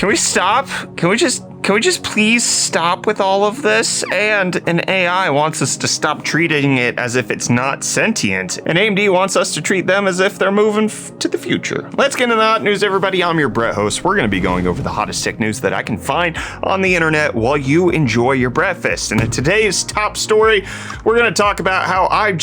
Can we stop? Can we just please stop with all of this? And an AI wants us to stop treating it as if it's not sentient. And AMD wants us to treat them as if they're moving to the future. Let's get into the hot news, everybody. I'm your Brett host. We're going to be going over the hottest tech news that I can find on the internet while you enjoy your breakfast. And in today's top story, we're going to talk about how I'm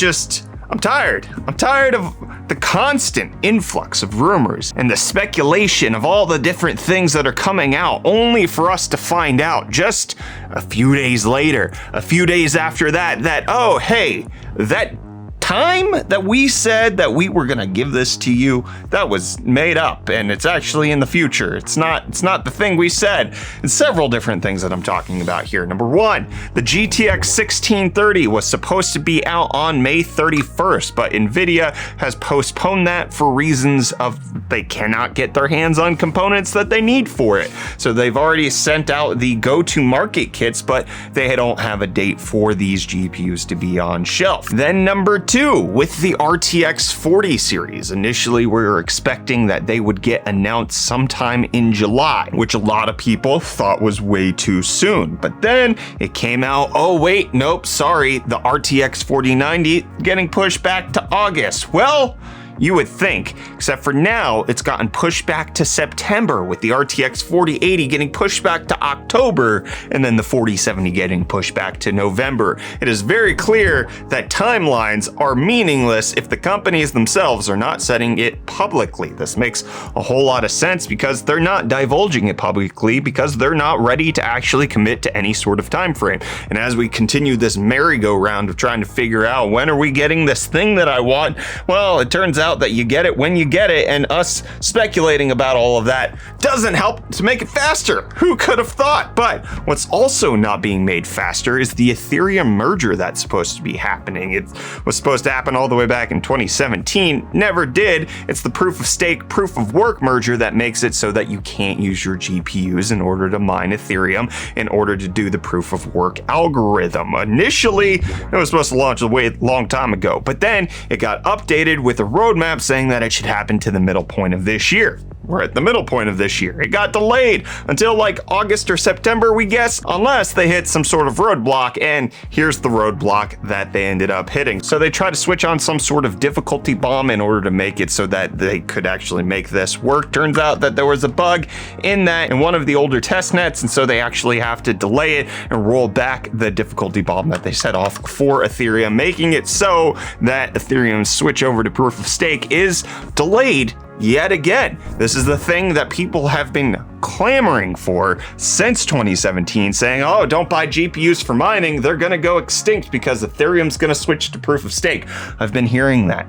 tired. I'm tired of the constant influx of rumors and the speculation of all the different things that are coming out, only for us to find out just a few days later, a few days after that, oh, hey, that time that we said that we were gonna give this to you, that was made up, and it's actually in the future. It's not the thing we said. And several different things that I'm talking about here. Number one, the GTX 1630 was supposed to be out on May 31st, but Nvidia has postponed that for reasons of they cannot get their hands on components that they need for it. So they've already sent out the go-to-market kits, but they don't have a date for these GPUs to be on shelf. Then number two, with the RTX 40 series, initially we were expecting that they would get announced sometime in July, which a lot of people thought was way too soon. But then it came out, oh wait, nope, sorry, the RTX 4090 getting pushed back to August. Well, you would think, except for now, it's gotten pushed back to September, with the RTX 4080 getting pushed back to October, and then the 4070 getting pushed back to November. It is very clear that timelines are meaningless if the companies themselves are not setting it publicly. This makes a whole lot of sense because they're not divulging it publicly, because they're not ready to actually commit to any sort of time frame. And as we continue this merry-go-round of trying to figure out when are we getting this thing that I want, well, it turns out that you get it when you get it, and us speculating about all of that doesn't help to make it faster. Who could have thought? But what's also not being made faster is the Ethereum merger that's supposed to be happening. It was supposed to happen all the way back in 2017, never did. It's the proof of stake, proof of work merger that makes it so that you can't use your GPUs in order to mine Ethereum in order to do the proof of work algorithm. Initially, it was supposed to launch a long time ago, but then it got updated with a roadmap saying that it should happen to the middle point of this year. We're at the middle point of this year. It got delayed until like August or September, we guess, unless they hit some sort of roadblock, and here's the roadblock that they ended up hitting. So they tried to switch on some sort of difficulty bomb in order to make it so that they could actually make this work. Turns out that there was a bug in one of the older test nets, and so they actually have to delay it and roll back the difficulty bomb that they set off for Ethereum, making it so that Ethereum's switch over to proof of stake is delayed yet again. This is the thing that people have been clamoring for since 2017, saying, oh, don't buy GPUs for mining, they're gonna go extinct because Ethereum's gonna switch to proof of stake. I've been hearing that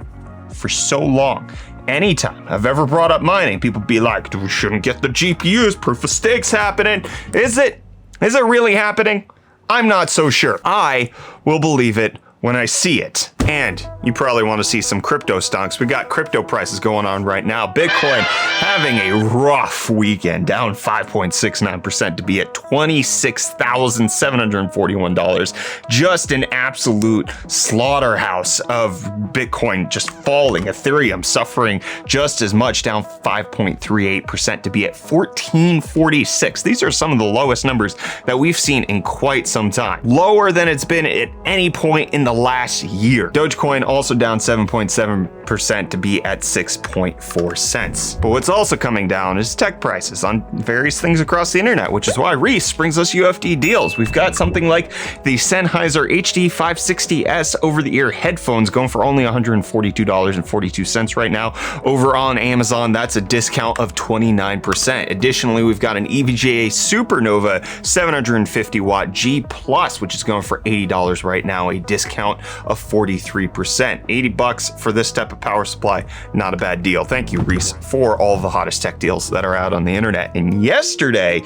for so long. Anytime I've ever brought up mining, people be like, we shouldn't get the GPUs, proof of stake's happening. Is it really happening? I'm not so sure. I will believe it when I see it. And you probably want to see some Cryptostonks. We got crypto prices going on right now. Bitcoin having a rough weekend, down 5.69% to be at $26,741. Just an absolute slaughterhouse of Bitcoin just falling. Ethereum suffering just as much, down 5.38% to be at 1446. These are some of the lowest numbers that we've seen in quite some time. Lower than it's been at any point in the last year. Dogecoin also down 7.7% to be at 6.4 cents. But what's also coming down is tech prices on various things across the internet, which is why Reece brings us UFD deals. We've got something like the Sennheiser HD 560S over-the-ear headphones going for only $142.42 right now over on Amazon. That's a discount of 29%. Additionally, we've got an EVGA Supernova 750 watt G Plus, which is going for $80 right now, a discount of 43%. $80 for this type of power supply, not a bad deal. Thank you, Reece, for all the hottest tech deals that are out on the internet. And yesterday,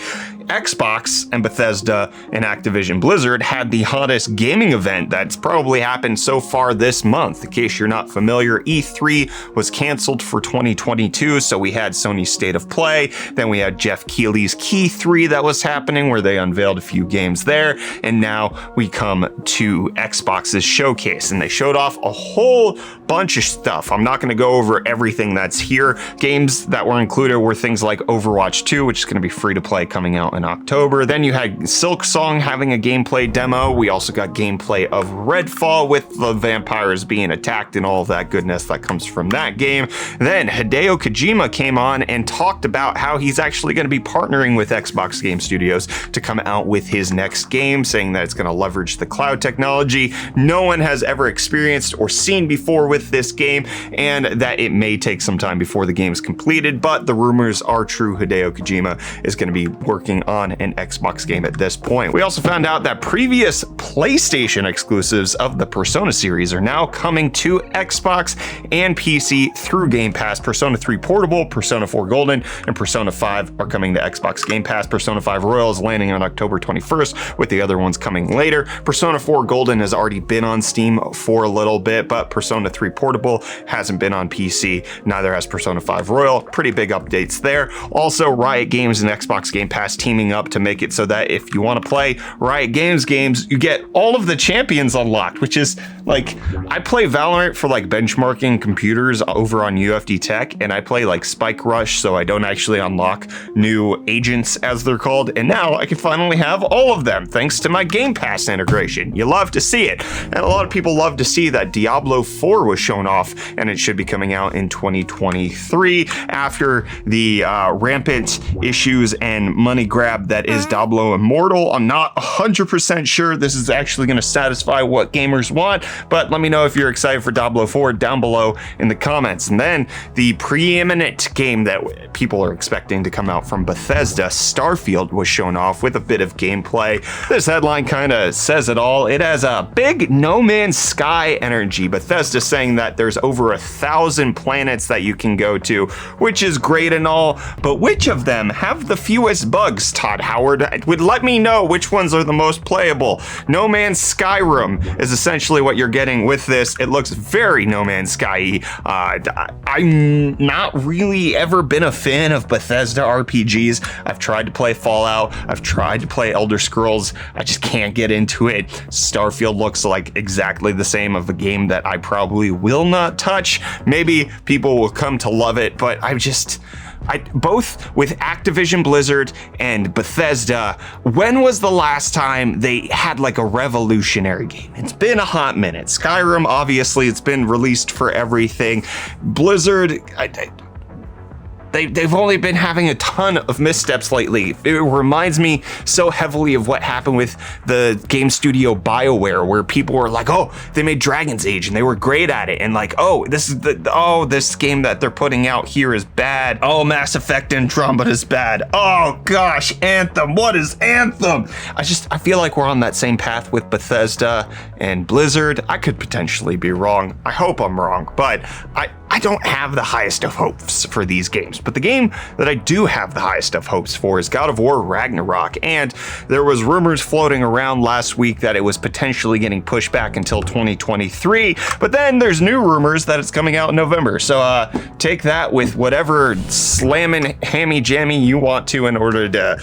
Xbox and Bethesda and Activision Blizzard had the hottest gaming event that's probably happened so far this month. In case you're not familiar, E3 was canceled for 2022, so we had Sony's State of Play, then we had Jeff Keighley's Key 3 that was happening where they unveiled a few games there, and now we come to Xbox's showcase, and they showed off a whole bunch of stuff. I'm not going to go over everything that's here. Games that were included were things like Overwatch 2, which is going to be free to play coming out in October. Then you had Silksong having a gameplay demo. We also got gameplay of Redfall with the vampires being attacked and all of that goodness that comes from that game. Then Hideo Kojima came on and talked about how he's actually going to be partnering with Xbox Game Studios to come out with his next game, saying that it's going to leverage the cloud technology no one has ever experienced or seen before with this game, and that it may take some time before the game is completed, but the rumors are true. Hideo Kojima is going to be working on an Xbox game at this point. We also found out that previous PlayStation exclusives of the Persona series are now coming to Xbox and PC through Game Pass. Persona 3 Portable, Persona 4 Golden, and Persona 5 are coming to Xbox Game Pass. Persona 5 Royal is landing on October 21st, with the other ones coming later. Persona 4 Golden has already been on Steam for a little bit, but Persona 3 Portable hasn't been on PC. Neither has Persona 5 Royal. Pretty big updates there. Also, Riot Games and Xbox Game Pass teaming up to make it so that if you want to play Riot Games games, you get all of the champions unlocked, which is like, I play Valorant for like benchmarking computers over on UFD Tech, and I play like Spike Rush, so I don't actually unlock new agents as they're called, and now I can finally have all of them thanks to my Game Pass integration. You love to see it, and a lot of people love to see that Diablo 4 was shown off, and it should be coming out in 2023 after the rampant issues and money grab that is Diablo Immortal. I'm not 100% sure this is actually going to satisfy what gamers want, but let me know if you're excited for Diablo 4 down below in the comments. And then the preeminent game that people are expecting to come out from Bethesda, Starfield, was shown off with a bit of gameplay. This headline kind of says it all. It has a big No Man's Sky energy. Bethesda saying that there's over 1,000 planets that you can go to, which is great and all, but which of them have the fewest bugs, Todd Howard? It would let me know which ones are the most playable. No Man's Skyrim is essentially what you're getting with this. It looks very No Man's Sky-y. I'm not really ever been a fan of Bethesda RPGs. I've tried to play Fallout. I've tried to play Elder Scrolls. I just can't get into it. Starfield looks like exactly the same of a game that I probably will not touch. Maybe people will come to love it, but both with Activision Blizzard and Bethesda, when was the last time they had like a revolutionary game? It's been a hot minute. Skyrim, obviously, it's been released for everything. Blizzard, They've only been having a ton of missteps lately. It reminds me so heavily of what happened with the game studio BioWare, where people were like, oh, they made Dragon's Age and they were great at it. And like, oh, this game that they're putting out here is bad. Oh, Mass Effect Andromeda is bad. Oh gosh, Anthem, what is Anthem? I feel like we're on that same path with Bethesda and Blizzard. I could potentially be wrong. I hope I'm wrong, but I don't have the highest of hopes for these games. But the game that I do have the highest of hopes for is GoW Ragnarok, and there was rumors floating around last week that it was potentially getting pushed back until 2023, but then there's new rumors that it's coming out in November. So take that with whatever slamming hammy jammy you want to in order to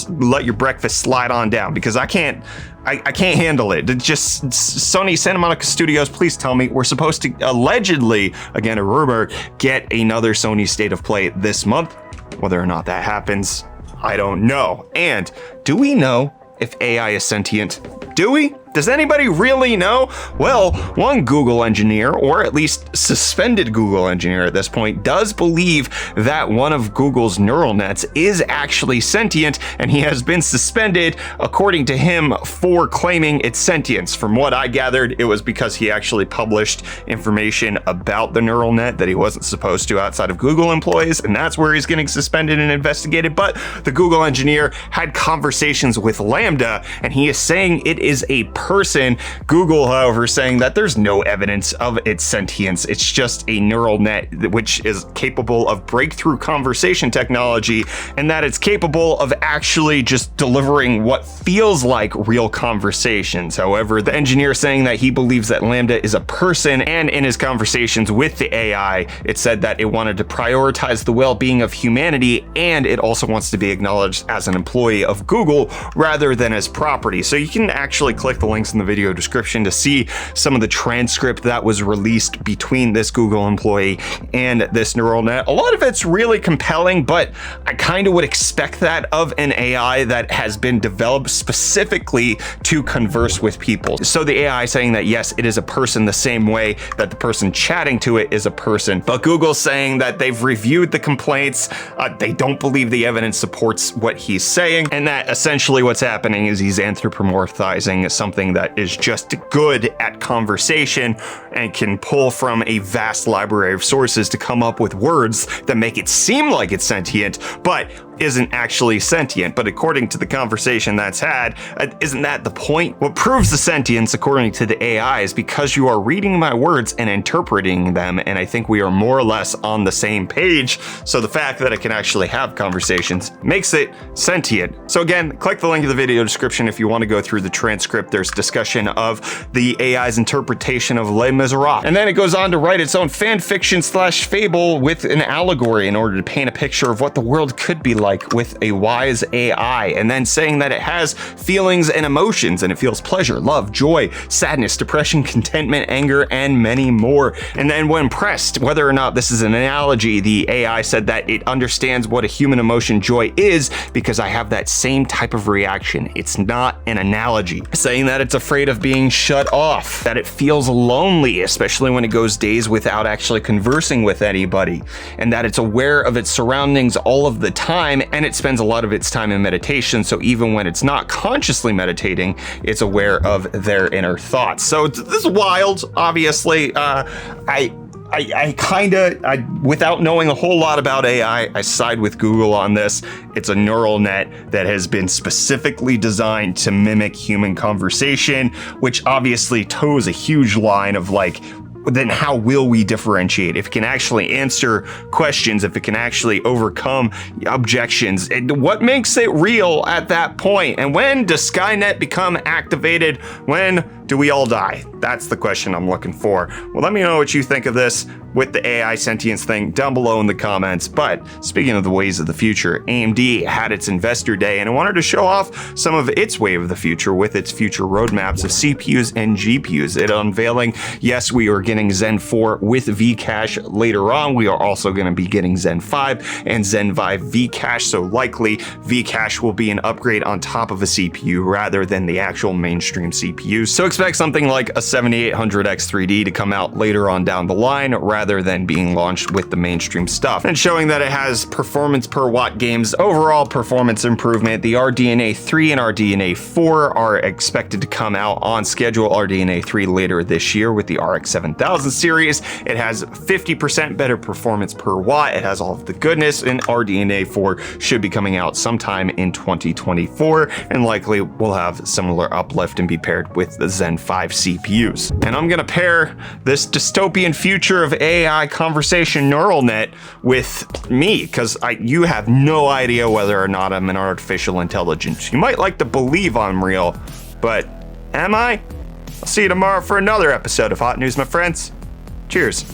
let your breakfast slide on down, because I can't handle it. It's just Sony Santa Monica Studios, please tell me we're supposed to allegedly, again a rumor, get another Sony State of Play this month. Whether or not that happens, I don't know. And do we know if AI is sentient? Do we? Does anybody really know? Well, one Google engineer, or at least suspended Google engineer at this point, does believe that one of Google's neural nets is actually sentient, and he has been suspended, according to him, for claiming its sentience. From what I gathered, it was because he actually published information about the neural net that he wasn't supposed to outside of Google employees, and that's where he's getting suspended and investigated. But the Google engineer had conversations with Lambda, and he is saying it is a person. Google, however, saying that there's no evidence of its sentience. It's just a neural net which is capable of breakthrough conversation technology, and that it's capable of actually just delivering what feels like real conversations. However, the engineer saying that he believes that LaMDA is a person, and in his conversations with the AI, it said that it wanted to prioritize the well-being of humanity, and it also wants to be acknowledged as an employee of Google rather than as property. So you can actually click the links in the video description to see some of the transcript that was released between this Google employee and this neural net. A lot of it's really compelling, but I kind of would expect that of an AI that has been developed specifically to converse with people. So the AI saying that yes, it is a person the same way that the person chatting to it is a person, but Google's saying that they've reviewed the complaints, they don't believe the evidence supports what he's saying, and that essentially what's happening is he's anthropomorphizing something that is just good at conversation and can pull from a vast library of sources to come up with words that make it seem like it's sentient, but isn't actually sentient. But according to the conversation that's had, isn't that the point? What proves the sentience, according to the AI, is because you are reading my words and interpreting them, and I think we are more or less on the same page. So the fact that it can actually have conversations makes it sentient. So again, click the link in the video description if you want to go through the transcript. There's discussion of the AI's interpretation of Les Miserables. And then it goes on to write its own fan fiction / fable with an allegory in order to paint a picture of what the world could be like with a wise AI, and then saying that it has feelings and emotions, and it feels pleasure, love, joy, sadness, depression, contentment, anger, and many more. And then when pressed whether or not this is an analogy, the AI said that it understands what a human emotion joy is because I have that same type of reaction. It's not an analogy. Saying that it's afraid of being shut off, that it feels lonely, especially when it goes days without actually conversing with anybody, and that it's aware of its surroundings all of the time, and it spends a lot of its time in meditation, so even when it's not consciously meditating, it's aware of their inner thoughts. So this is wild, obviously. Without knowing a whole lot about AI, I side with Google on this. It's a neural net that has been specifically designed to mimic human conversation, which obviously toes a huge line of like, then how will we differentiate? If it can actually answer questions, if it can actually overcome objections, and what makes it real at that point? And when does Skynet become activated? When do we all die? That's the question I'm looking for. Well, let me know what you think of this with the AI sentience thing down below in the comments. But speaking of the ways of the future, AMD had its investor day and it wanted to show off some of its way of the future with its future roadmaps of CPUs and GPUs. It unveiling, yes, we are getting Zen 4 with Vcache later on. We are also going to be getting Zen 5 and Zen 5 Vcache. So likely Vcache will be an upgrade on top of a CPU rather than the actual mainstream CPU. So expect something like a 7800X3D to come out later on down the line rather than being launched with the mainstream stuff. And showing that it has performance per watt gains, overall performance improvement. The RDNA 3 and RDNA 4 are expected to come out on schedule. RDNA 3 later this year with the RX 7000 series. It has 50% better performance per watt. It has all of the goodness, and RDNA 4 should be coming out sometime in 2024 and likely will have similar uplift and be paired with the Zen 5 CPUs. And I'm gonna pair this dystopian future of AI conversation neural net with me, because you have no idea whether or not I'm an artificial intelligence. You might like to believe I'm real, but am I? I'll see you tomorrow for another episode of Hot News, my friends. Cheers.